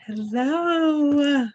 Hello.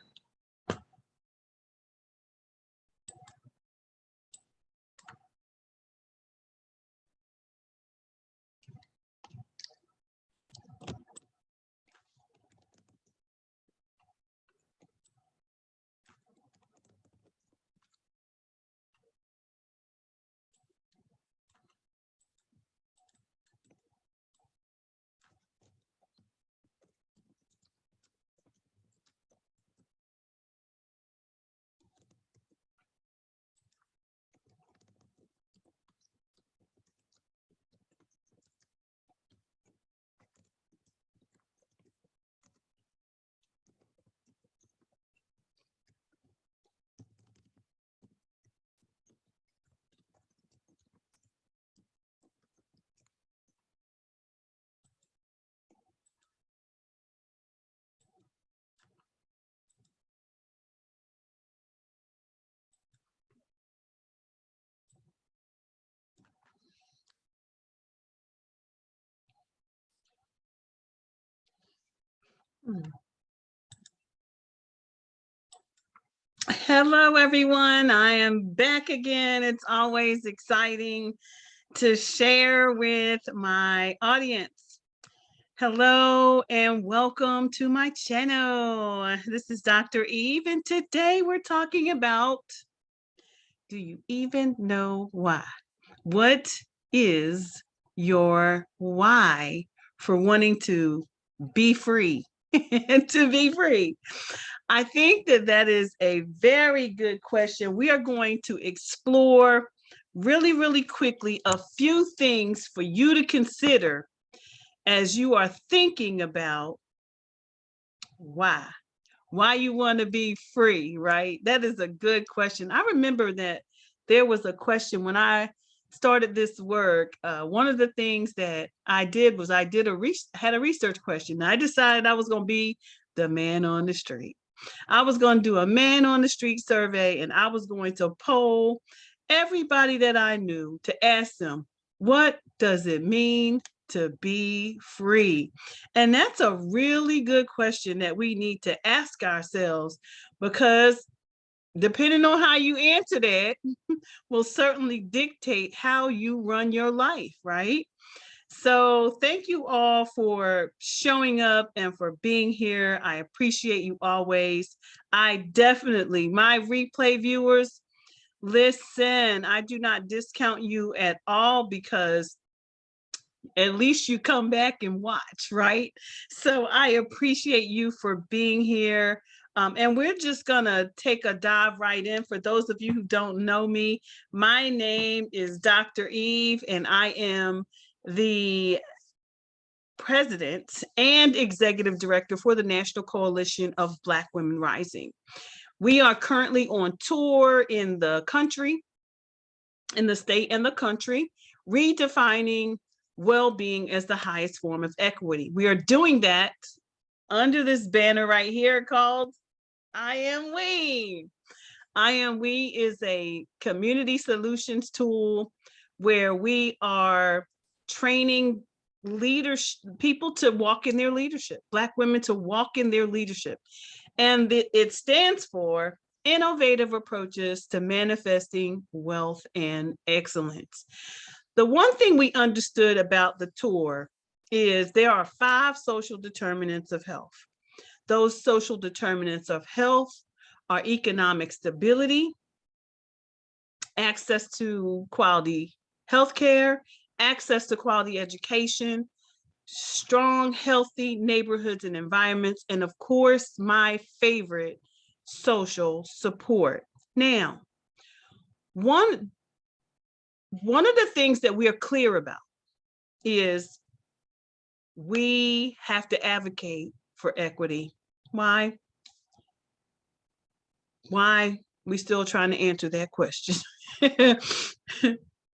Hello, everyone. I am back again. It's always exciting to share with my audience. Hello and welcome to my channel. This is Dr. Eve, and today we're talking about, do you even know why? What is your why for wanting to be free? To be free. I think that is a very good question. We are going to explore really quickly a few things for you to consider as you are thinking about why you want to be free, right? That is a good question. I remember that there was a question when I started this work. One of the things that I did was had a research question. I decided I was going to be the man on the street. I was going to do a man on the street survey, and I was going to poll everybody that I knew to ask them, what does it mean to be free? And that's a really good question that we need to ask ourselves, because depending on how you answer that will certainly dictate how you run your life, right? So thank you all for showing up and for being here. I appreciate you always. My replay viewers, listen, I do not discount you at all, because at least you come back and watch, right? So I appreciate you for being here. And we're just gonna take a dive right in. For those of you who don't know me, my name is Dr. Eve, and I am the president and executive director for the National Coalition of Black Women Rising. We are currently on tour in the country, in the state and the country, redefining well-being as the highest form of equity. We are doing that under this banner right here called I Am We. I Am We is a community solutions tool where we are training people to walk in their leadership, Black women to walk in their leadership. And it stands for Innovative Approaches to Manifesting Wealth and Excellence. The one thing we understood about the tour is there are 5 social determinants of health. Those social determinants of health are economic stability, access to quality healthcare, access to quality education, strong, healthy neighborhoods and environments, and of course, my favorite, social support. Now, one of the things that we are clear about is we have to advocate for equity. Why? We still trying to answer that question.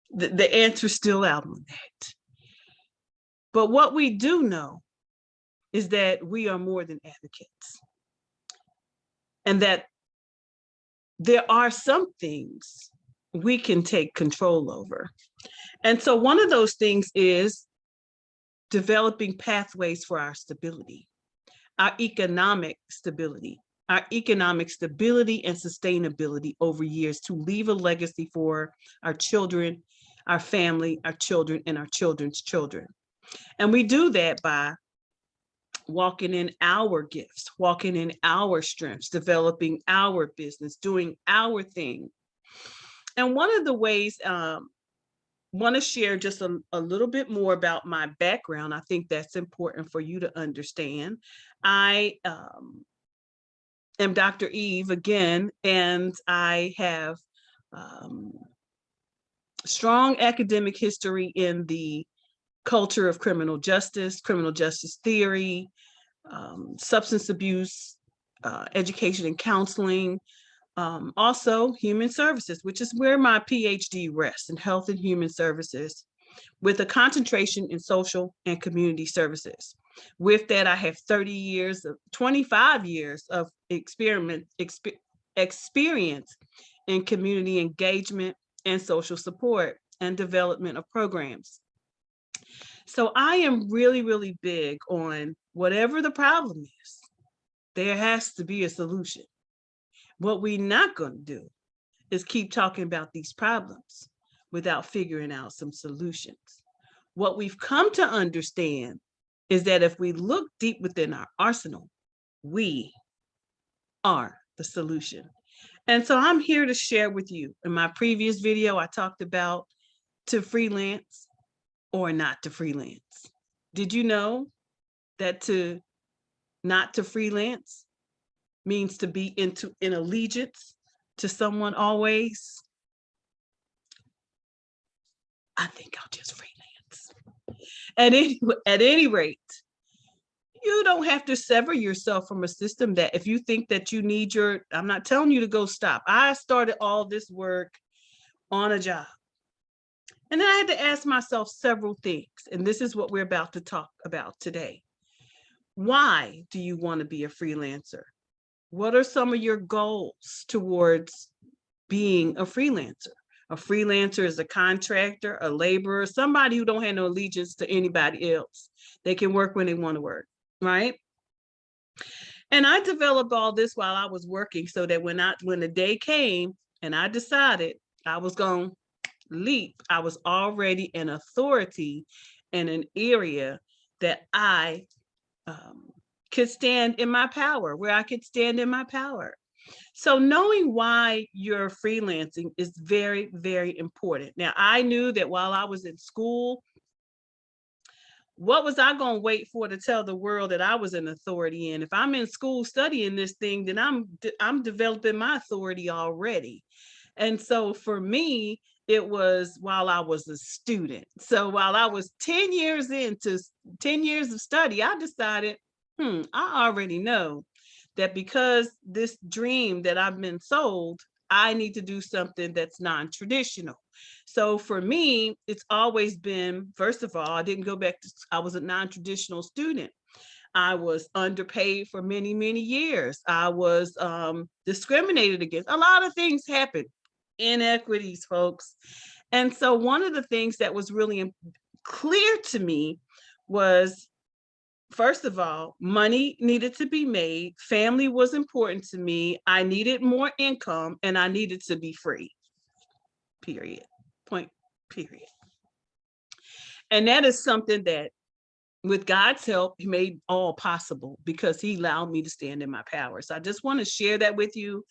The answer's still out on that. But what we do know is that we are more than advocates, and that there are some things we can take control over. And so one of those things is developing pathways for our stability. our economic stability, and sustainability over years to leave a legacy for our children, our family, our children, and our children's children. And we do that by walking in our gifts, walking in our strengths, developing our business, doing our thing. And one of the ways, want to share just a little bit more about my background. I think that's important for you to understand. I am Dr. Eve again, and I have strong academic history in the culture of criminal justice theory, substance abuse, education and counseling, also human services, which is where my PhD rests, in health and human services, with a concentration in social and community services. With that, I have 25 years of experience in community engagement and social support and development of programs. So I am really, really big on whatever the problem is, there has to be a solution. What we're not going to do is keep talking about these problems without figuring out some solutions. What we've come to understand is that if we look deep within our arsenal, we are the solution. And so I'm here to share with you. In my previous video, I talked about to freelance or not to freelance. Did you know that to not to freelance means to be in allegiance to someone always? I think I'll just freelance. At any rate, you don't have to sever yourself from a system that if you think that you need I'm not telling you to go stop. I started all this work on a job. And then I had to ask myself several things. And this is what we're about to talk about today. Why do you want to be a freelancer? What are some of your goals towards being a freelancer? A freelancer is a contractor, a laborer, somebody who don't have no allegiance to anybody else. They can work when they want to work, right? And I developed all this while I was working so that when the day came and I decided I was going to leap, I was already an authority in an area that I could stand in my power, where I could stand in my power. So knowing why you're freelancing is very, very important. Now, I knew that while I was in school, what was I going to wait for to tell the world that I was an authority in? If I'm in school studying this thing, then I'm developing my authority already. And so for me, it was while I was a student. So while I was 10 years into 10 years of study, I decided, I already know that because this dream that I've been sold, I need to do something that's non-traditional. So for me, it's always been, first of all, I didn't go back to, I was a non-traditional student. I was underpaid for many, many years. I was discriminated against. A lot of things happened, inequities, folks. And so one of the things that was really clear to me was, first of all, money needed to be made. Family was important to me. I needed more income and I needed to be free. Period. Point, period. And that is something that, with God's help, he made all possible because he allowed me to stand in my power. So I just want to share that with you.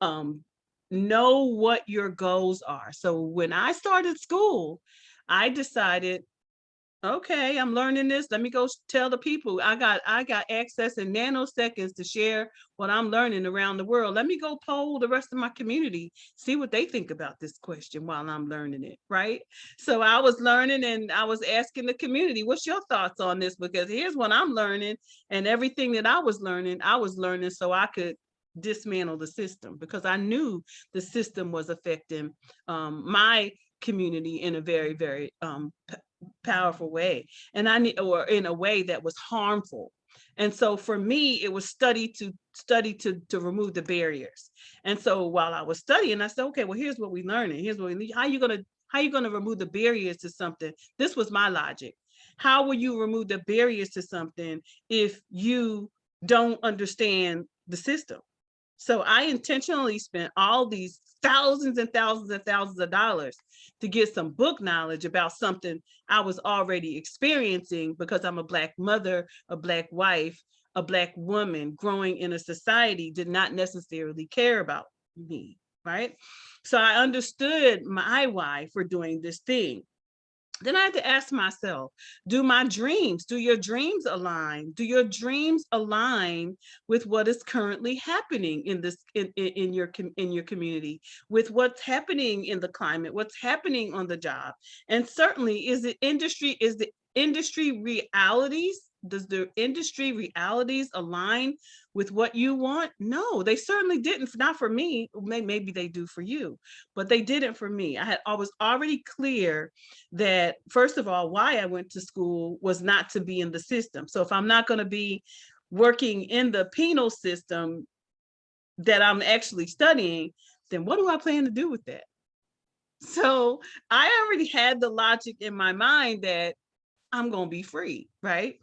Know what your goals are. So when I started school, I decided, okay, I'm learning this. Let me go tell the people. I got access in nanoseconds to share what I'm learning around the world. Let me go poll the rest of my community, see what they think about this question while I'm learning it, right? So I was learning and I was asking the community, what's your thoughts on this? Because here's what I'm learning, and everything that I was learning so I could dismantle the system, because I knew the system was affecting my community in a very, very powerful way, and or in a way that was harmful. And so for me, it was study to remove the barriers. And so while I was studying, I said, okay, well, here's what we're learning. Here's what we need. How are you gonna remove the barriers to something? This was my logic. How will you remove the barriers to something if you don't understand the system. So I intentionally spent all these thousands and thousands and thousands of dollars to get some book knowledge about something I was already experiencing, because I'm a Black mother, a Black wife, a Black woman growing in a society did not necessarily care about me, right? So I understood my why for doing this thing. Then I had to ask myself, do your dreams align? Do your dreams align with what is currently happening in your community, with what's happening in the climate, what's happening on the job? And certainly, is the industry realities, does the industry realities align with what you want? No, they certainly didn't. Not for me. Maybe they do for you, but they didn't for me. I was already clear that, first of all, why I went to school was not to be in the system. So if I'm not going to be working in the penal system that I'm actually studying, then what do I plan to do with that? So I already had the logic in my mind that I'm going to be free, right?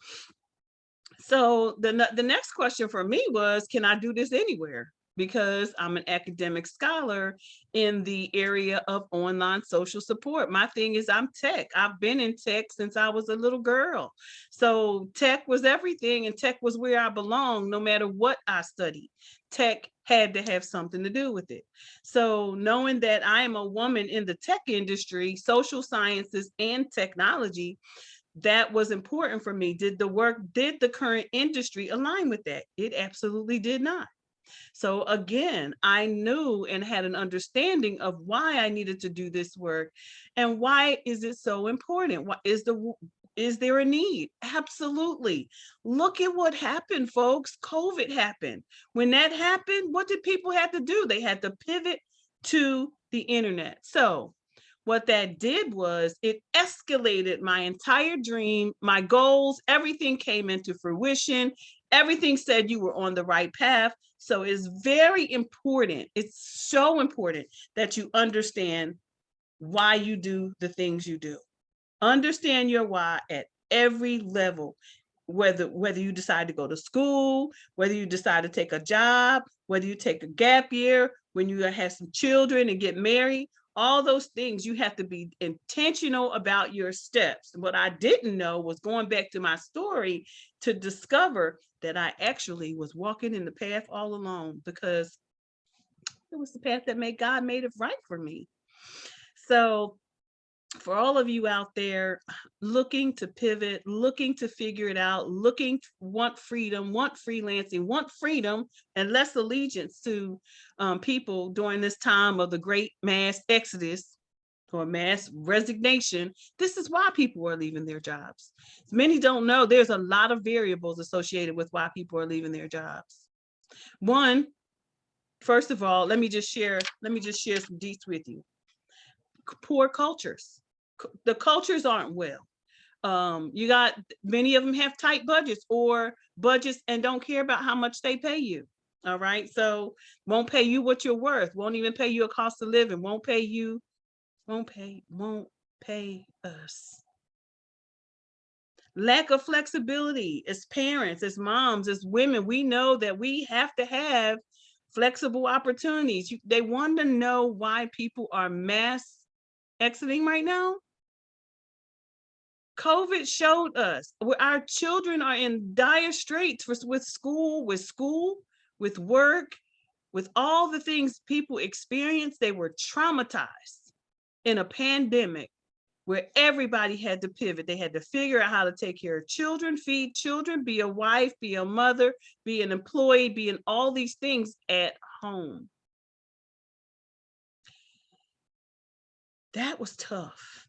So the next question for me was, can I do this anywhere? Because I'm an academic scholar in the area of online social support. My thing is, I'm tech. I've been in tech since I was a little girl. So tech was everything, and tech was where I belonged no matter what I studied. Tech had to have something to do with it. So knowing that I am a woman in the tech industry, social sciences, and technology, that was important for me. Did the current industry align with that? It absolutely did not. So again, I knew and had an understanding of why I needed to do this work, and why is it so important? Is there a need? Absolutely. Look at what happened, folks. COVID happened. When that happened, what did people have to do? They had to pivot to the internet. So what that did was it escalated my entire dream, my goals, everything came into fruition. Everything said you were on the right path. So it's very important. It's so important that you understand why you do the things you do. Understand your why at every level, whether you decide to go to school, whether you decide to take a job, whether you take a gap year, when you have some children and get married. All those things, you have to be intentional about your steps. What I didn't know was going back to my story to discover that I actually was walking in the path all along, because it was the path that God made it right for me. So for all of you out there looking to pivot, looking to figure it out, want freedom, want freelancing, want freedom, and less allegiance to people during this time of the great mass exodus or mass resignation, this is why people are leaving their jobs. Many don't know there's a lot of variables associated with why people are leaving their jobs. One, first of all, let me just share some deets with you. Poor cultures. The cultures aren't well. You got many of them have tight budgets and don't care about how much they pay you. All right. So won't pay you what you're worth, won't even pay you a cost of living, won't pay us. Lack of flexibility. As parents, as moms, as women, we know that we have to have flexible opportunities. They want to know why people are mass exiting right now. COVID showed us where our children are in dire straits with school, with work, with all the things people experience. They were traumatized in a pandemic where everybody had to pivot. They had to figure out how to take care of children, feed children, be a wife, be a mother, be an employee, be in all these things at home. That was tough.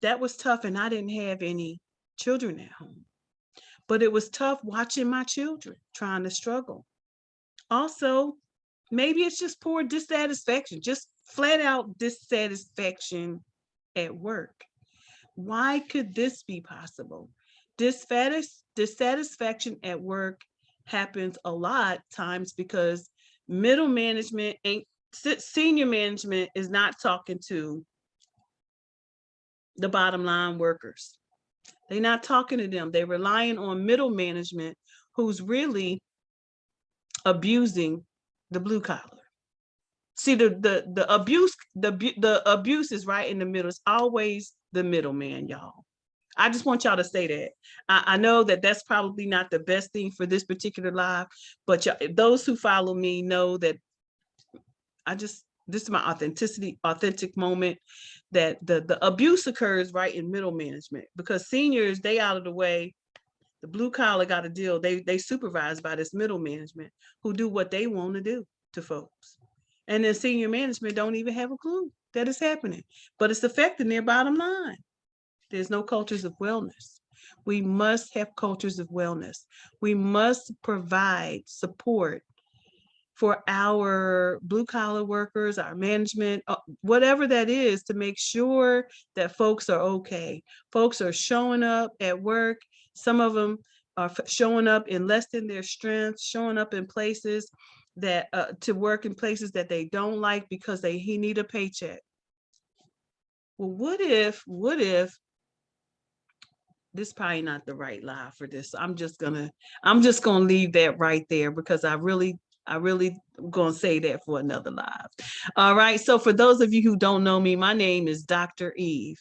And I didn't have any children at home. But it was tough watching my children trying to struggle. Also, maybe it's just poor dissatisfaction, just flat out dissatisfaction at work. Why could this be possible? Dissatisfaction at work happens a lot times because middle management and senior management is not talking to the bottom line workers. They're not talking to them. They're relying on middle management who's really abusing the blue collar. See, the abuse is right in the middle. It's always the middleman, y'all. I just want y'all to say that. I know that that's probably not the best thing for this particular live, but those who follow me know that this is my authentic moment, that the abuse occurs right in middle management, because seniors, they out of the way. The blue collar got a deal. They supervised by this middle management who do what they want to do to folks. And then senior management don't even have a clue that it's happening, but it's affecting their bottom line. There's no cultures of wellness. We must have cultures of wellness. We must provide support for our blue collar workers, our management, whatever that is, to make sure that folks are okay. Folks are showing up at work. Some of them are showing up in less than their strength, showing up in places that to work in places that they don't like because he need a paycheck. Well, what if this is probably not the right live for this. I'm just gonna leave that right there, because I really gonna say that for another live. All right. So for those of you who don't know me, my name is Dr. Eve,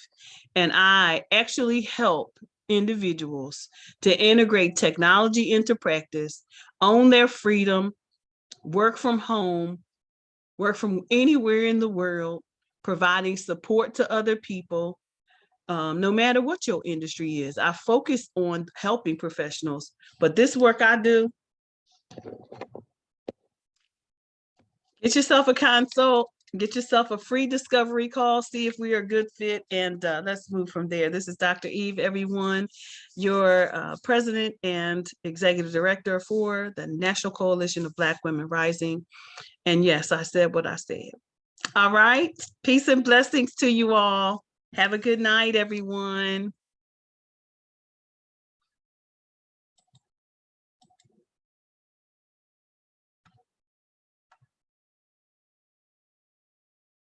and I actually help individuals to integrate technology into practice, own their freedom, work from home, work from anywhere in the world, providing support to other people. No matter what your industry is, I focus on helping professionals, but this work I do, get yourself a consult, get yourself a free discovery call, see if we are a good fit, and let's move from there. This is Dr. Eve, everyone, your president and executive director for the National Coalition of Black Women Rising. And yes, I said what I said. All right. Peace and blessings to you all. Have a good night, everyone.